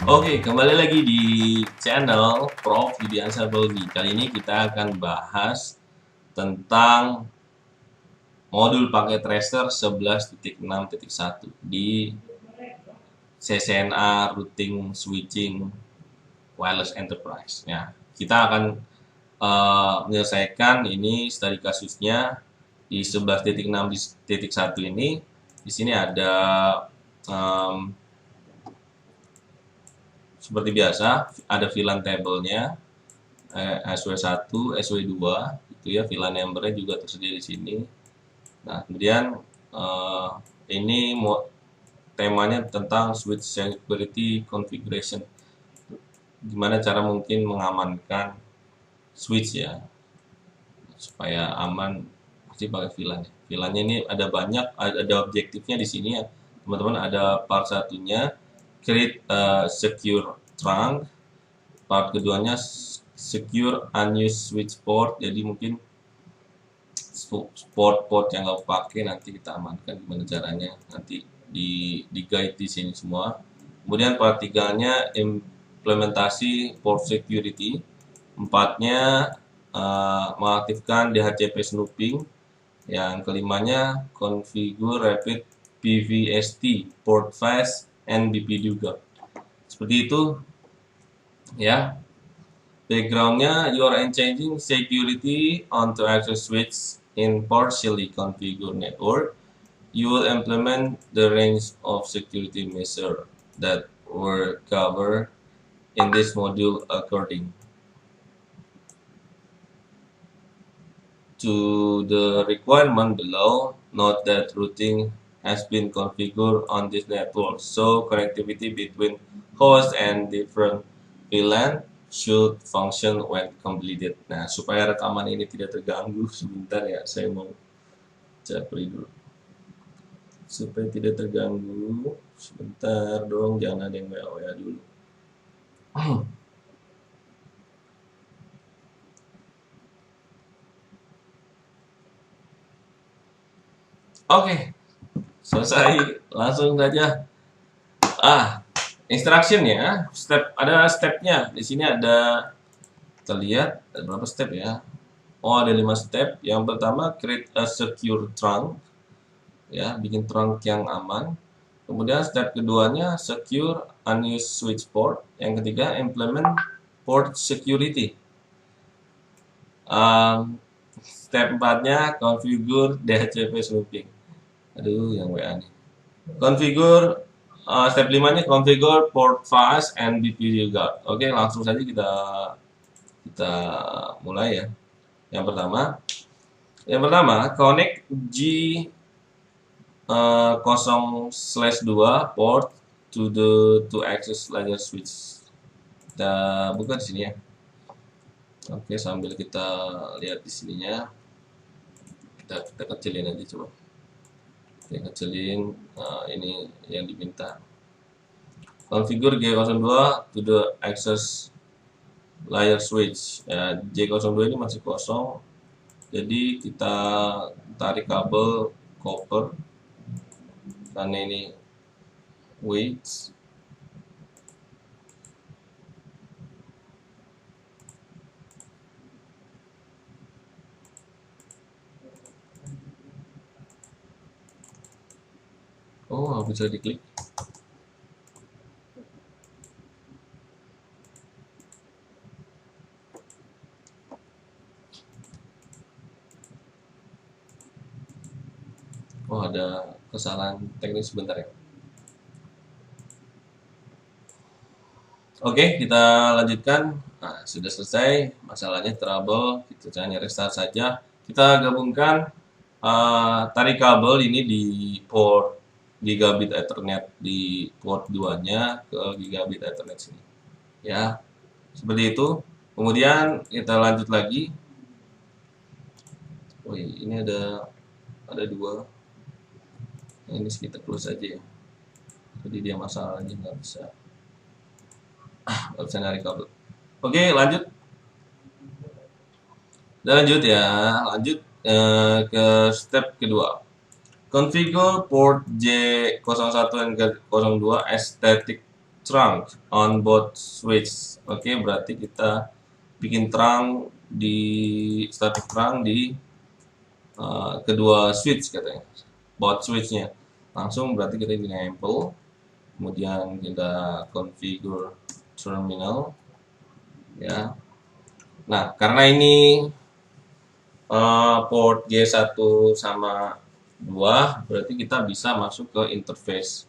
Oke, kembali lagi di channel Prof. Yudiansyah Biologi. Kali ini kita akan bahas tentang modul paket tracer 11.6.1 di CCNA Routing Switching Wireless Enterprise. Ya, kita akan menyelesaikan ini studi kasusnya di 11.6.1 ini. Di sini ada seperti biasa, ada VLAN table-nya, SW1, SW2, itu ya, VLAN number-nya juga tersedia di sini. Nah, kemudian ini temanya tentang switch security configuration. Gimana cara mungkin mengamankan switch ya, supaya aman, pasti pakai VLAN. VLAN-nya ini ada banyak, ada objektifnya di sini ya, teman-teman. Ada part satunya, create secure trunk. Part keduanya, secure unused switch port. Jadi mungkin port yang nggak pakai nanti kita amankan, gimana caranya nanti di guide di sini semua. Kemudian part tiganya, implementasi port security. Empatnya, mengaktifkan DHCP snooping. Yang kelimanya, configure rapid PVST port fast and BP juga. Seperti itu ya. Backgroundnya, you are changing security onto access switch in partially configured network. You will implement the range of security measures that were covered in this module according to the requirement below. Note that routing has been configured on this network, so connectivity between hosts and different VLAN should function when completed. Nah, supaya rekaman ini tidak terganggu, sebentar ya, saya mau capri dulu. Supaya tidak terganggu, sebentar dong, jangan ada yang WA dulu. Oke, selesai, langsung saja. Instruction ya, ada stepnya. Di sini ada, kita lihat ada berapa step ya. Oh, ada 5 step. Yang pertama, create a secure trunk, ya, bikin trunk yang aman. Kemudian step keduanya, secure unused switch port. Yang ketiga, implement port security. Step 4-nya, configure DHCP snooping. Aduh, yang WA nih. Configure, step 5-nya configure port fast and BP juga. Oke, langsung saja kita mulai ya. Yang pertama, connect G 0/2 port to access layer switch. Kita buka di sini ya. Oke, sambil kita lihat di sininya, kita kecilin aja coba. Kita kecilin, ini yang diminta. Configure G02 to the access layer switch. Ya, J02 ini masih kosong, jadi kita tarik kabel copper karena ini weights. Oh, bisa diklik. Oh, ada kesalahan teknis sebentar ya. Oke, kita lanjutkan. Nah, sudah selesai masalahnya, trouble. Kita caranya restart saja. Kita gabungkan, tarik kabel ini di port gigabit Ethernet di port 2-nya ke gigabit Ethernet sini. Ya, seperti itu. Kemudian kita lanjut lagi. Oh, ini ada 2. Ini kita close aja ya. Jadi dia masalahnya nggak bisa narik kabel. Oke, lanjut. Lanjut ya, lanjut ke step kedua. Configure port J01 dan 02 as static trunk on both switch. Oke, berarti kita bikin trunk di static trunk di kedua switch katanya, both switchnya. Langsung berarti kita bikin enable, kemudian kita configure terminal, ya. Nah, karena ini port G1 sama 2, berarti kita bisa masuk ke interface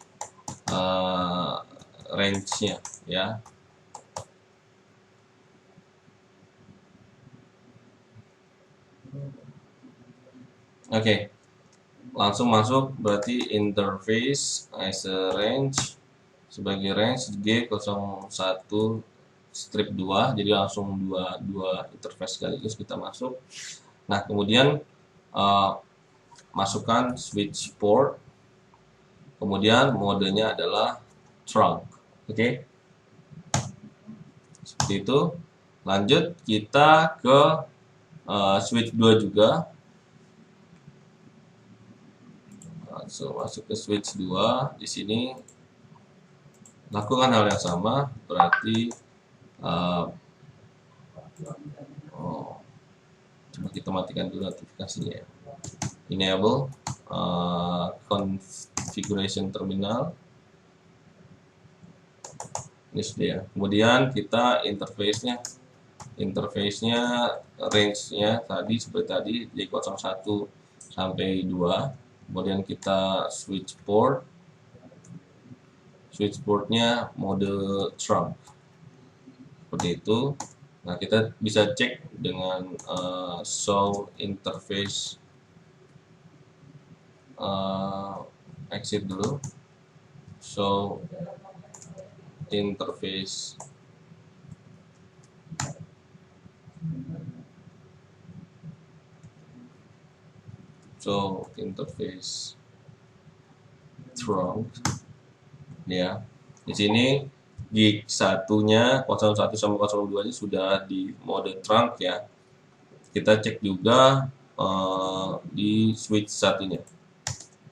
range-nya, ya. Oke, langsung masuk, berarti interface as a range, sebagai range G01 strip 2, jadi langsung dua interface sekaligus kita masuk. Nah, kemudian masukkan switch port, kemudian modenya adalah trunk. Oke, seperti itu. Lanjut kita ke switch 2 juga. Langsung masuk ke switch 2. Di sini lakukan hal yang sama, berarti coba kita matikan dulu notifikasinya ya. Enable configuration terminal. Ini sudah ya. Kemudian kita interface-nya range-nya tadi seperti tadi J01 sampai 2. Kemudian kita switch portnya mode trunk, seperti itu. Nah, kita bisa cek dengan show interface, exit dulu, show interface trunk, ya. Di sini gig satunya 01 sama 02 nya sudah di mode trunk, ya. Kita cek juga di switch satunya,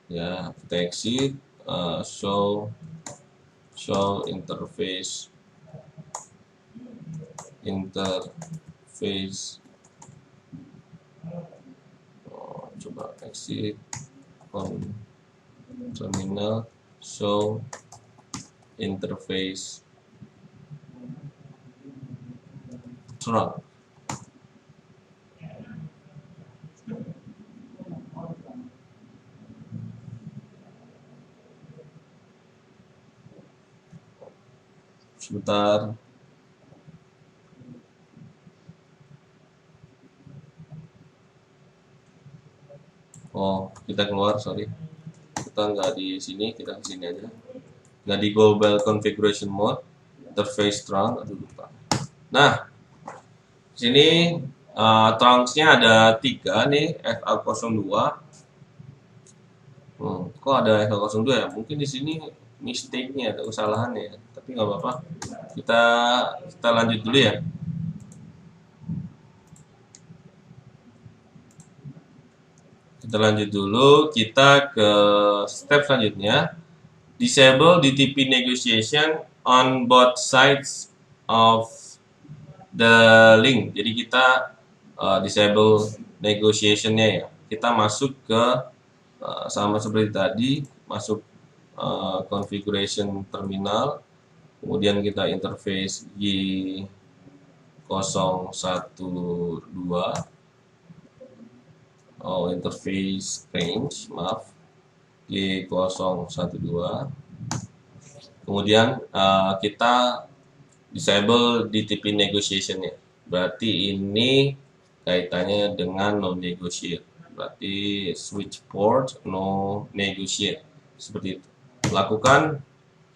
ya. Kita exit, show interface coba exit on terminal, show interface trunk. Sebentar. Oh, kita keluar, sorry. Kita nggak di sini, kita di sini aja. Nggak di global configuration mode, interface trunk, aduh lupa. Nah, di sini trunks-nya ada 3 nih, FA02. Kok ada FA02 ya? Mungkin di sini mistake-nya, ada kesalahannya, tapi nggak apa-apa. Kita lanjut dulu ya. Kita lanjut dulu, kita ke step selanjutnya. Disable DTP negotiation on both sides of the link. Jadi kita disable negotiation-nya ya. Kita masuk ke sama seperti tadi, masuk configuration terminal, kemudian kita interface G012, interface range, maaf, G012. Kemudian kita disable DTP negotiation-nya. Berarti ini kaitannya dengan no negotiate. Berarti switch port no negotiate. Seperti itu. Lakukan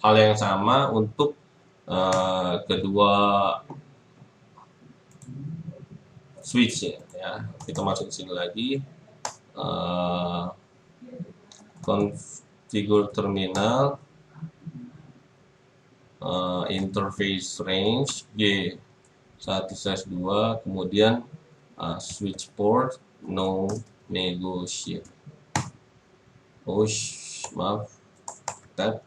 hal yang sama untuk kedua switch ya. Kita masuk ke sini lagi. Configure terminal, interface range G1/2, kemudian switch port no negotiate. Maaf, tab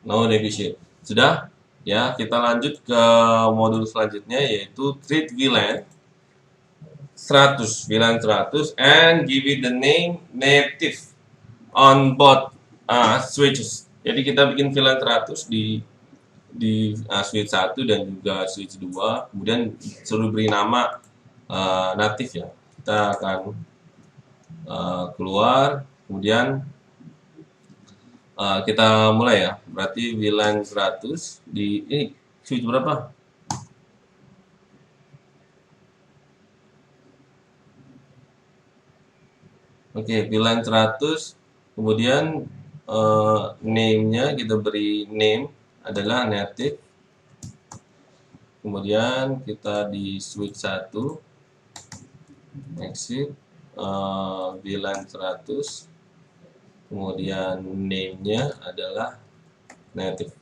no negotiate. Sudah? Ya, kita lanjut ke modul selanjutnya yaitu treat VLAN 100, VLAN 100 and give it the name native on both switches. Jadi kita bikin VLAN 100 di switch 1 dan juga switch 2, kemudian suruh beri nama natif ya. Kita akan keluar, kemudian kita mulai ya. Berarti VLAN 100 di ini switch berapa? Oke, VLAN 100, kemudian name-nya kita beri name adalah native. Kemudian kita di switch 1 exit VLAN 100, kemudian name-nya adalah native.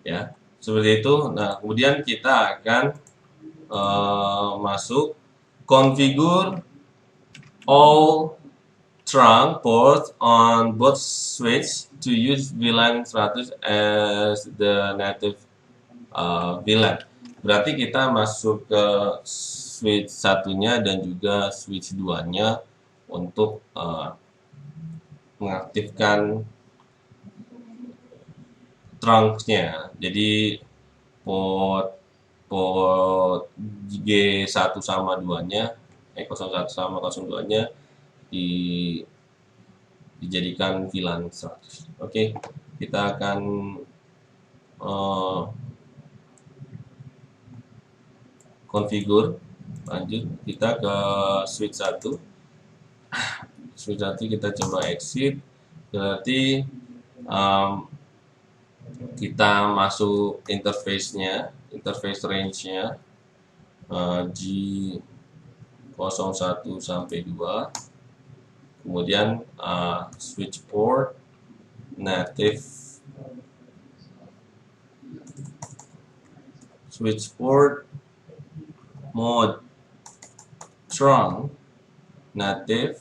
Ya, seperti itu. Nah, kemudian kita akan masuk configure all trunk ports on both switch to use VLAN 100 as the native VLAN. Berarti kita masuk ke switch satunya dan juga switch 2-nya untuk mengaktifkan trunknya. Jadi port G1 sama 2-nya 01 sama 02-nya dijadikan VLAN 100. Oke, kita akan configure. Lanjut kita ke switch 1. Switch 1 kita coba exit. Berarti kita masuk interface-nya, interface range-nya G01 sampai 2. Kemudian switch port native, switch port mode trunk native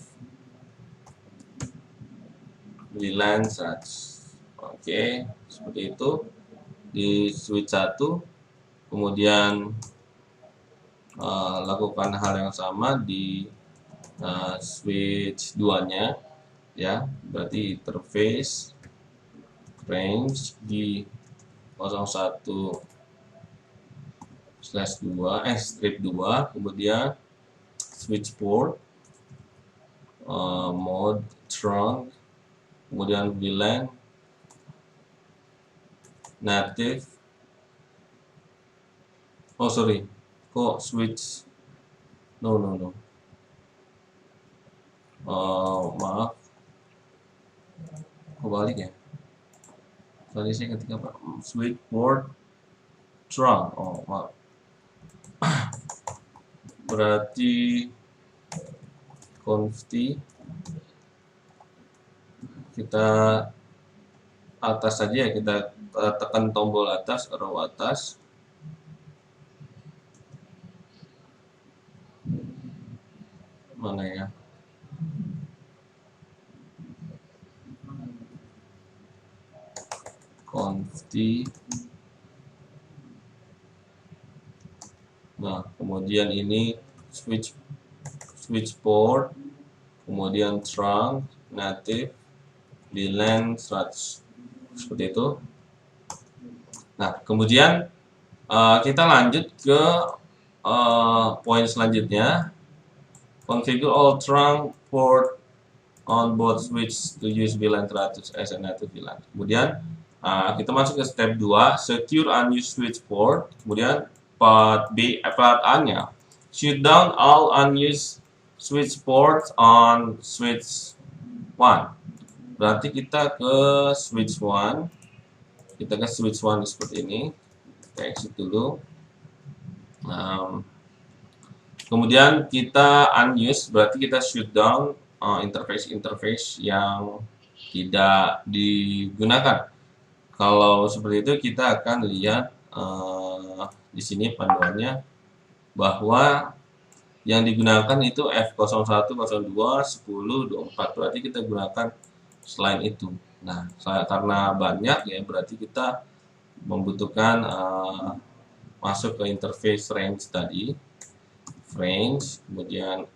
VLAN 100. Oke, seperti itu di switch 1. Kemudian lakukan hal yang sama di switch 2-nya ya. Berarti interface range di 01/2 strip 2, kemudian switch port mode trunk, kemudian VLAN native. Oh sorry, kok switch no maaf, kebalik ya. Tadi saya ketika apa? Switch port trunk. Oh maaf. Berarti conft kita atas saja, kita tekan tombol atas, arrow atas. Mana ya? Conft. Nah, kemudian ini switch port, kemudian trunk native VLAN 100. Seperti itu. Nah, kemudian kita lanjut ke poin selanjutnya. Configure all trunk port on both switch to use VLAN 100 as a native VLAN. Kemudian kita masuk ke step 2, secure unused switch port. Kemudian part A-nya, shut down all unused switch ports on switch 1. Berarti kita ke switch 1. Kita ke switch 1 seperti ini. Kita exit dulu. Kemudian kita unused, berarti kita shut down interface yang tidak digunakan. Kalau seperti itu kita akan lihat di sini panduannya bahwa yang digunakan itu F01, 02, 10, 24. Berarti kita gunakan selain itu. Nah, karena banyak ya berarti kita membutuhkan masuk ke interface range tadi, range, kemudian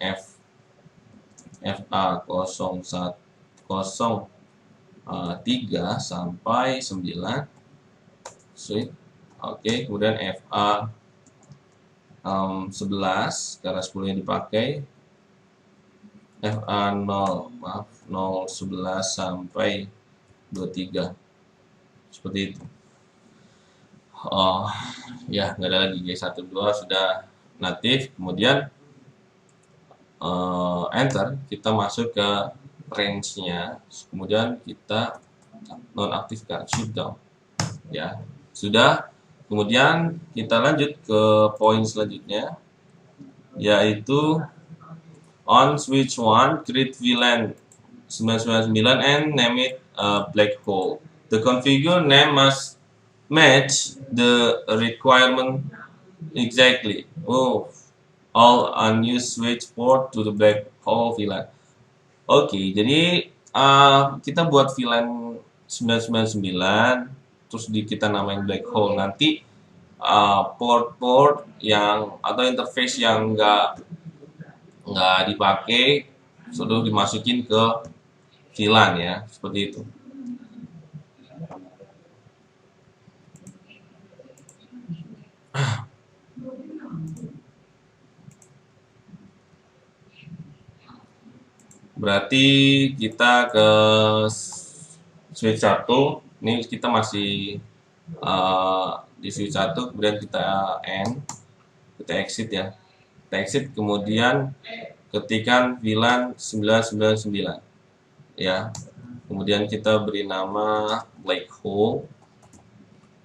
FA 03 sampai 9 switch. Oke, kemudian FA 11 karena 10 yang dipakai, FA 0 maaf 011 sampai 23 seperti itu. Oh ya, nggak ada lagi, G12 sudah natif. Kemudian enter, kita masuk ke range-nya, kemudian kita nonaktifkan shutdown ya, sudah. Kemudian kita lanjut ke poin selanjutnya, yaitu on switch 1 create VLAN 999 and name it black hole. The configure name must match the requirement exactly. Oh, all unused switch port to the black hole VLAN. Oke, jadi kita buat VLAN 999, terus kita namain black hole. Nanti port-port yang atau interface yang nggak dipakai sudah dimasukin ke VLAN ya, seperti itu. Berarti kita ke switch 1. Ini kita masih di switch 1, kemudian kita end, kita exit ya. Kita exit, kemudian ketikkan VLAN 999 ya. Kemudian kita beri nama black hole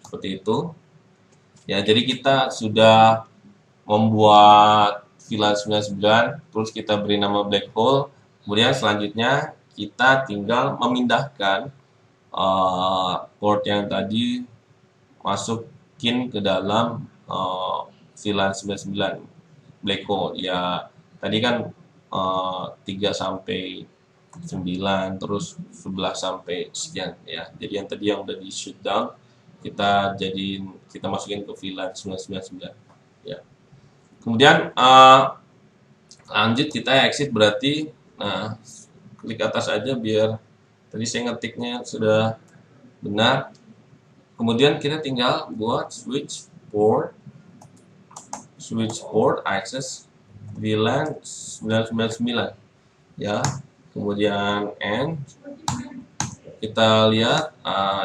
seperti itu. Ya, jadi kita sudah membuat VLAN 99, terus kita beri nama black hole. Kemudian selanjutnya kita tinggal memindahkan port yang tadi masukin ke dalam VLAN 99 black hole. Ya, tadi kan 3 sampai 9 terus 11 sampai sekian ya. Jadi yang tadi yang udah di shutdown kita masukin ke VLAN 999 ya. Kemudian lanjut kita exit, berarti nah, klik atas aja biar tadi saya ngetiknya sudah benar. Kemudian kita tinggal buat switch port access VLAN 999 ya. Kemudian end, kita lihat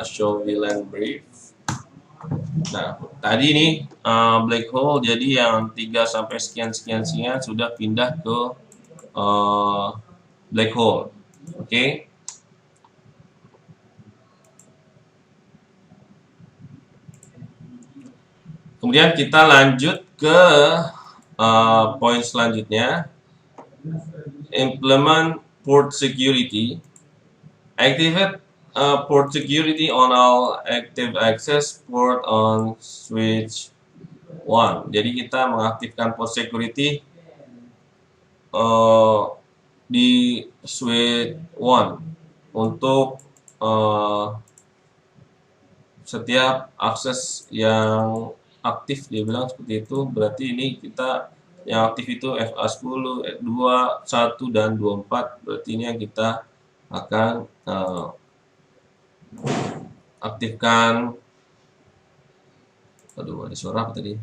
show VLAN brief. Nah, tadi nih black hole, jadi yang 3 sampai sekian sudah pindah ke black hole. Oke. Kemudian kita lanjut ke poin selanjutnya, implement port security. Activate port security on all active access port on switch 1. Jadi kita mengaktifkan port security di switch 1 untuk setiap akses yang aktif, dia bilang seperti itu. Berarti ini kita yang aktif itu FA10, 2, 1 dan 24. Berarti ini yang kita akan aktifkan. Aduh, ada suara apa tadi?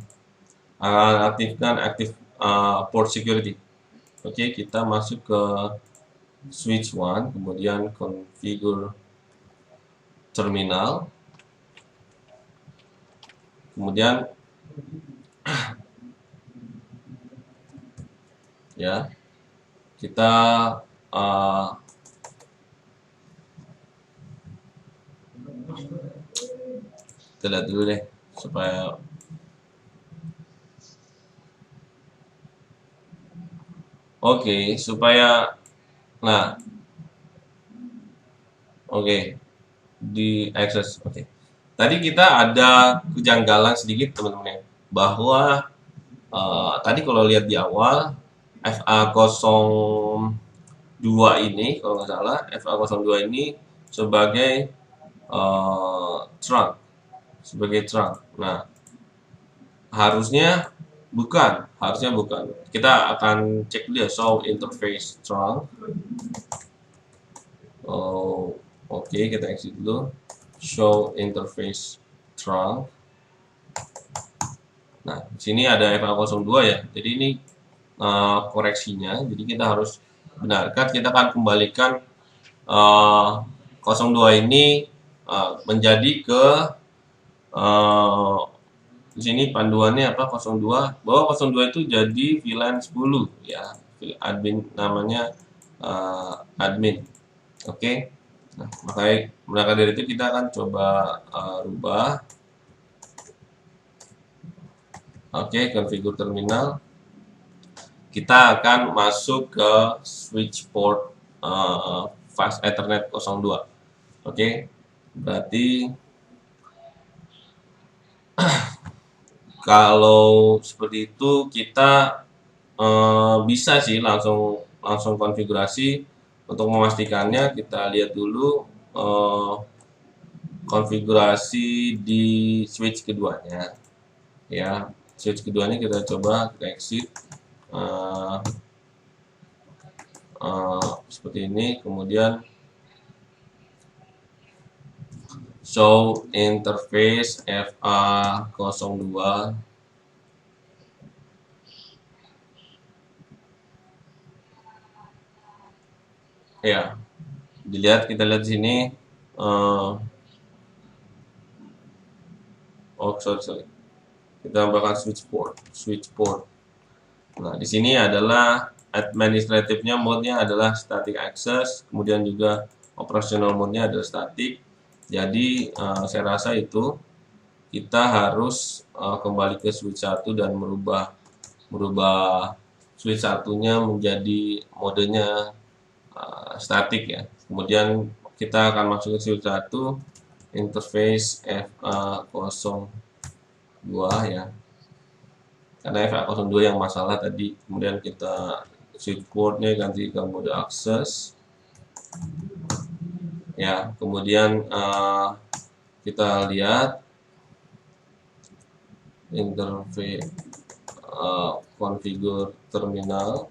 Aktifkan port security. Oke, kita masuk ke switch 1, kemudian configure terminal. Kemudian ya, kita lihat dulu deh supaya supaya di akses. Tadi kita ada kejanggalan sedikit teman-teman, bahwa tadi kalau lihat di awal FA 02 ini kalau nggak salah, FA02 ini sebagai trunk, Nah, harusnya bukan. Kita akan cek dulu ya, show interface trunk. Oh, oke, kita exit dulu. Show interface trunk. Nah, di sini ada FA02 ya. Jadi ini koreksinya. Jadi kita harus benarkan, kita akan kembalikan 02 ini menjadi ke di sini panduannya apa 02, bahwa 02 itu jadi VLAN 10 ya, admin namanya admin. Oke. Nah, maka dari itu kita akan coba rubah. Oke, configure terminal. Kita akan masuk ke switch port fast Ethernet 02. Oke. Berarti kalau seperti itu kita bisa sih langsung konfigurasi. Untuk memastikannya kita lihat dulu konfigurasi di switch keduanya ya. Switch keduanya kita coba, kita exit seperti ini, kemudian show interface FA02. Ya, kita lihat di sini. Sorry. Kita tambahkan switch port. Nah, di sini adalah administratifnya, mode-nya adalah static access, kemudian juga operational mode-nya adalah static. Jadi saya rasa itu kita harus kembali ke switch 1 dan merubah switch satunya menjadi modenya static ya. Kemudian kita akan masuk ke switch 1, interface FA02 ya. Karena FA02 yang masalah tadi. Kemudian kita switch port-nya ganti ke mode access. Ya, kemudian kita lihat interface configure terminal,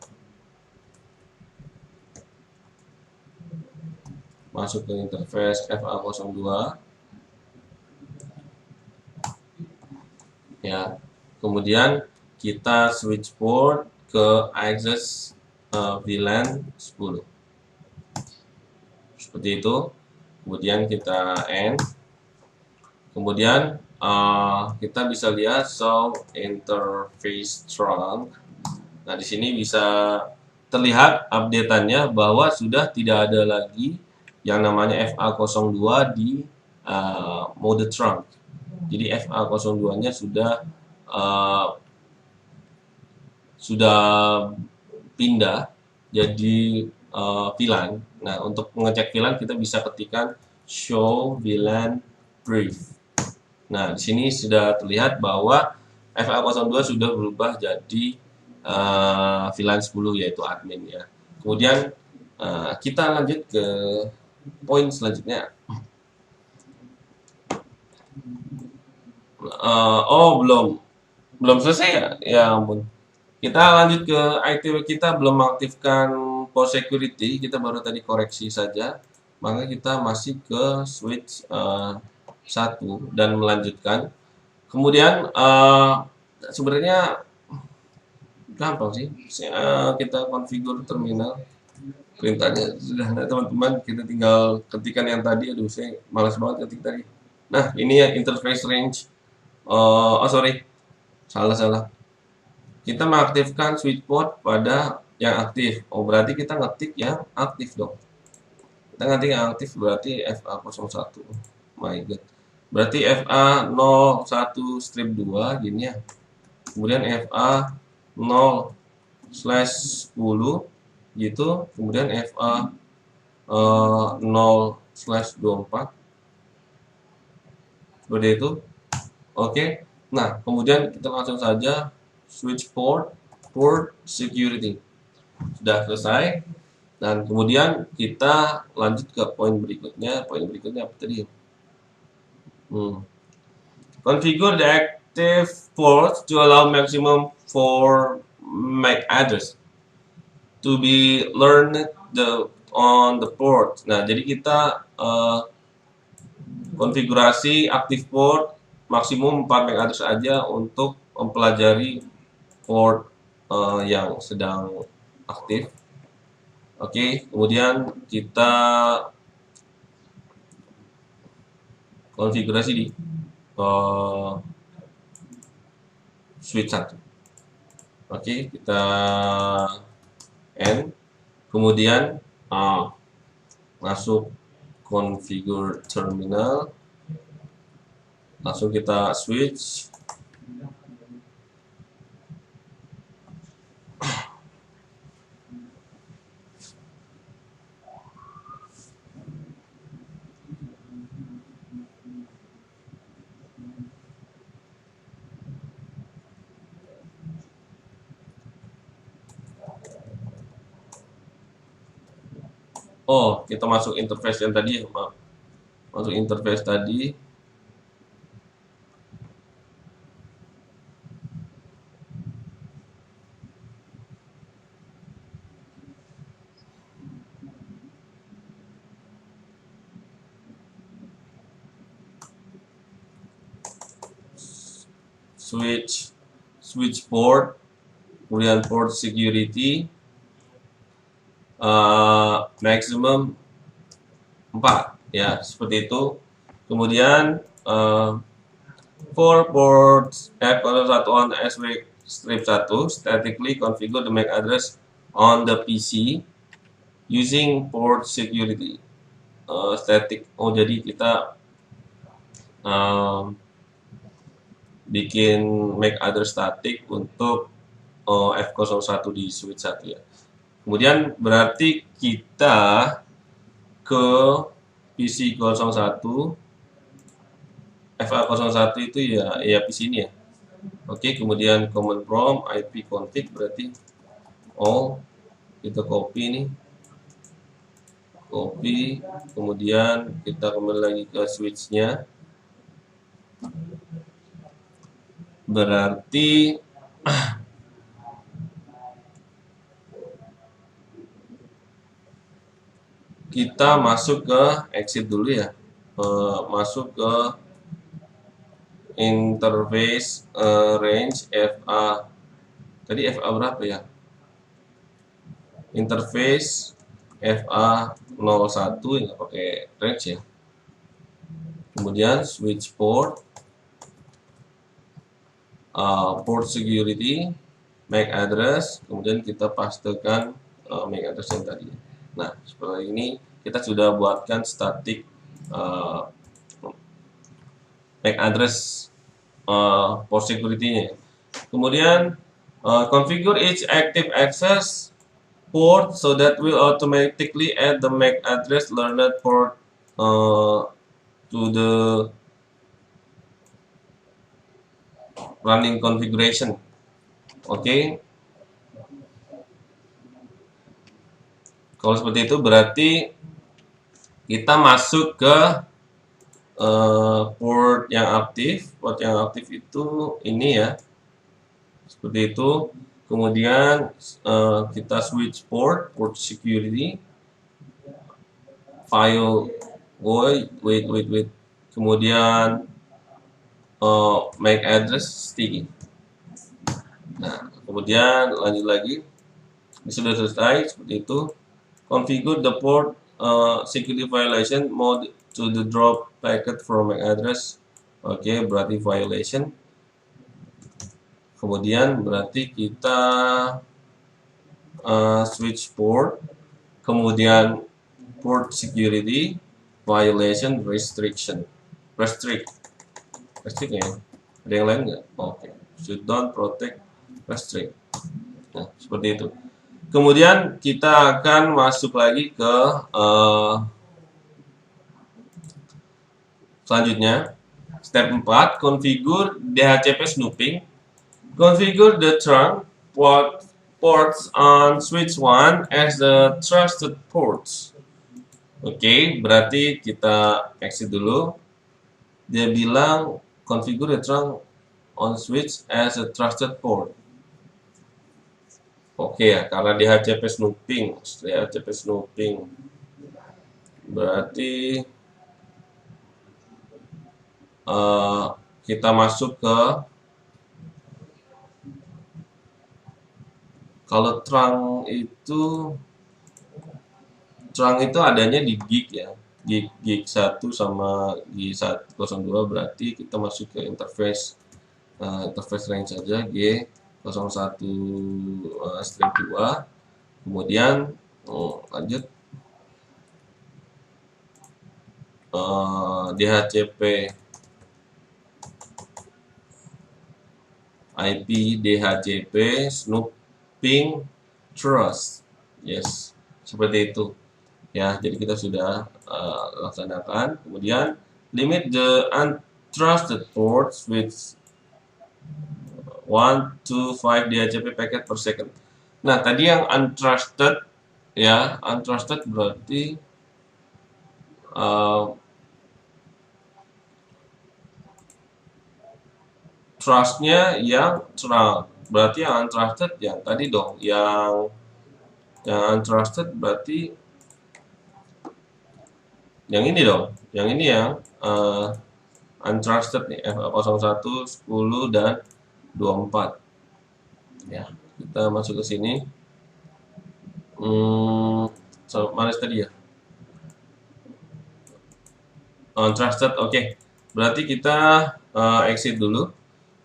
masuk ke interface FA02 ya, kemudian kita switch port ke access VLAN 10 seperti itu. Kemudian kita end. Kemudian kita bisa lihat show interface trunk. Nah, di sini bisa terlihat update-annya bahwa sudah tidak ada lagi yang namanya FA02 di mode trunk. Jadi FA02-nya sudah pindah jadi VLAN. Nah, untuk mengecek VLAN kita bisa ketikkan show VLAN brief. Nah, di sini sudah terlihat bahwa FA02 sudah berubah jadi VLAN 10 yaitu admin ya. Kemudian kita lanjut ke poin selanjutnya. Belum selesai ya? Ya ampun. Kita lanjut ke ITW, kita belum mengaktifkan post security, kita baru tadi koreksi saja. Maka kita masih ke switch 1 dan melanjutkan. Kemudian sebenarnya gampang sih. Kita configure terminal. Perintahnya sudah ada teman-teman, kita tinggal ketikkan yang tadi. Aduh, saya malas banget ketik tadi. Nah, ini ya interface range. Sorry, salah. Kita mengaktifkan switch port pada yang aktif. Oh, berarti kita ngetik yang aktif dong. Kita ngetik yang aktif berarti FA01. My God. Berarti FA01-2 gini ya. Kemudian FA0/10 gitu. Kemudian FA0/24. Seperti itu. Oke. Nah, kemudian kita langsung saja switch port security. Sudah selesai. Dan kemudian kita lanjut ke poin berikutnya. Poin berikutnya apa tadi? Configure the active port to allow maximum for MAC address to be learned on the port. Nah, jadi kita konfigurasi active port maksimum 4 MAC address aja untuk mempelajari port yang sedang aktif. Oke, kemudian kita konfigurasi di switch 1. Oke, kita N, kemudian masuk configure terminal, langsung kita switch. Oh, kita masuk interface yang tadi ya, maaf. Masuk interface tadi. Switch port, kemudian port security, maximum 4 ya, seperti itu. Kemudian for ports F01 on S-1 statically configure the MAC address on the PC using port security. Static, jadi kita bikin MAC address static untuk F01 di switch 1 ya. Kemudian berarti kita ke PC 01, FA01 itu ya PC ini ya. Oke, kemudian command prompt IP config berarti kita copy nih. Copy, kemudian kita kembali lagi ke switch-nya. Berarti kita masuk ke exit dulu ya, masuk ke interface range FA. Tadi FA berapa ya? Interface FA01 nggak pakai range ya. Kemudian switch port, port security, MAC address, kemudian kita pastekan MAC address yang tadi. Nah, seperti ini kita sudah buatkan static MAC address port security-nya. Kemudian configure each active access port so that will automatically add the MAC address learned port to the running configuration. Oke. Kalau seperti itu berarti kita masuk ke port yang aktif. Port yang aktif itu ini ya, seperti itu. Kemudian kita switch port security, file wait. Kemudian MAC address sticky. Nah, kemudian lanjut lagi. Ini sudah selesai seperti itu. Configure the port security violation mode to the drop packet from MAC address. Oke, berarti violation. Kemudian berarti kita switch port, kemudian port security violation restrict ya. Ada yang lain nggak? Oke. Should don't protect restrict. Nah, seperti itu. Kemudian kita akan masuk lagi ke selanjutnya. Step 4, configure DHCP snooping. Configure the trunk port ports on switch 1 as the trusted ports. Oke, berarti kita exit dulu. Dia bilang configure the trunk on switch as a trusted port. Oke ya, karena DHCP snooping, berarti kita masuk ke, kalau trunk itu adanya di gig ya, gig 1 sama gig 102, berarti kita masuk ke interface range saja G01-2, kemudian lanjut DHCP IP DHCP snooping trust, yes, seperti itu ya. Jadi kita sudah laksanakan. Kemudian limit the untrusted ports with 1 to 5 DHCP packet per second. Nah, tadi yang untrusted ya, untrusted berarti trustnya yang trust, berarti yang untrusted yang tadi dong, yang untrusted berarti yang ini dong, yang ini yang untrusted nih, F01, 10 dan 24 ya. Kita masuk ke sini. Mana tadi ya, untrusted. Oke, berarti kita exit dulu.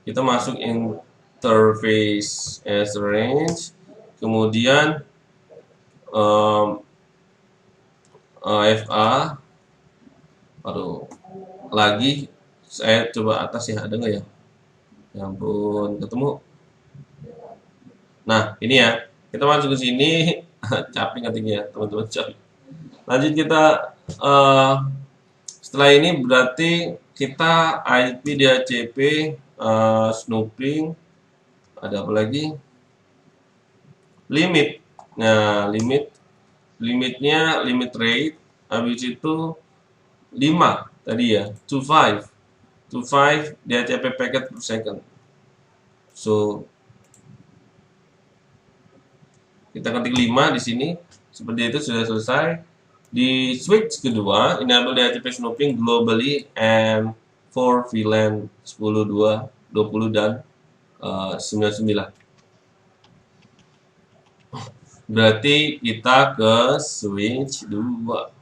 Kita masuk interface as range, kemudian FA. Aduh, lagi saya coba atas ya, ada nggak ya? Ya ampun, ketemu. Nah, ini ya, kita masuk ke sini. Capek ngetiknya ya, teman-teman, capek. Lanjut kita, setelah ini berarti kita IP DHCP snooping. Ada apa lagi? Limit. Nah, limitnya limit rate, habis itu 5 tadi ya, to 5 DHCP packet per second. So kita ketik 5 di sini. Seperti itu, sudah selesai. Di switch kedua, enable DHCP snooping globally and for VLAN 10, 20 dan 99. Berarti kita ke switch 2.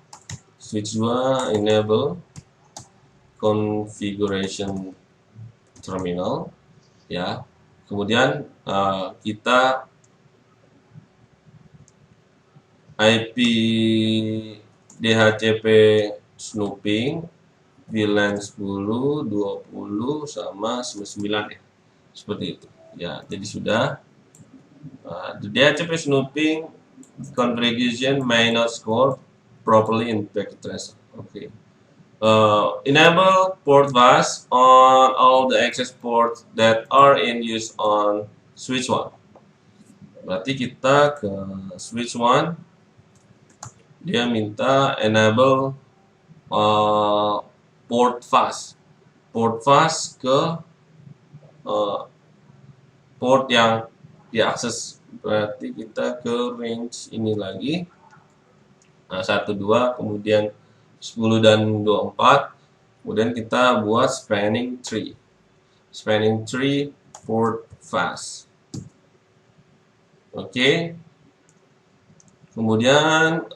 Switch 2 enable configuration terminal ya. Kemudian kita IP DHCP snooping VLAN 10, 20 sama 99 ya. Seperti itu. Ya, jadi sudah the DHCP snooping configuration may not score properly in packet tracer. Okay. Enable port bus on all the access ports that are in use on switch 1. Berarti kita ke switch 1. Dia minta enable port fast ke port yang diakses. Berarti kita ke range ini lagi. Nah, 1, 2, kemudian 10 dan 24. Kemudian kita buat spanning tree port fast. Oke. Kemudian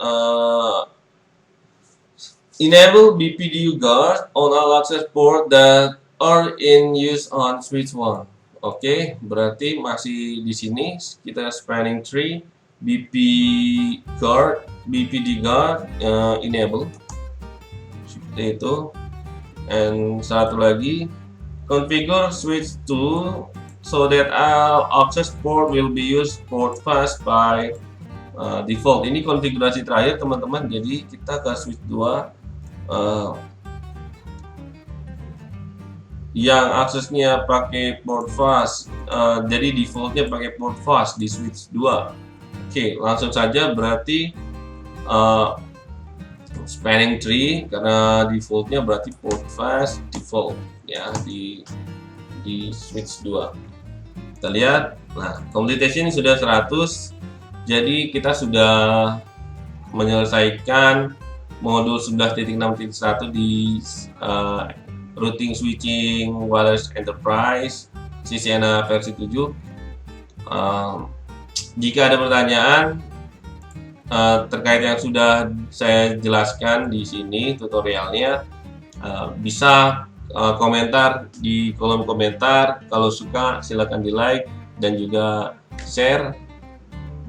enable BPDU guard on all access port that are in use on switch 1. Oke, berarti masih di sini kita spanning tree BPD guard enable. Seperti itu. And satu lagi, configure switch 2 so that all access port will be used port fast by default. Ini konfigurasi terakhir teman-teman. Jadi kita ke switch 2 yang aksesnya pakai port fast, jadi defaultnya pakai port fast di switch 2. Oke, langsung saja berarti spanning tree karena defaultnya berarti port fast default ya di switch 2. Kita lihat, nah computation sudah 100, jadi kita sudah menyelesaikan modul 11.6.1 di routing switching wireless enterprise CCNA versi 7. Jika ada pertanyaan terkait yang sudah saya jelaskan di sini tutorialnya, bisa komentar di kolom komentar. Kalau suka silakan di like dan juga share,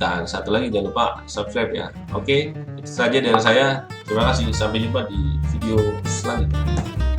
dan satu lagi jangan lupa subscribe ya. Oke, itu saja dari saya. Terima kasih, sampai jumpa di video selanjutnya.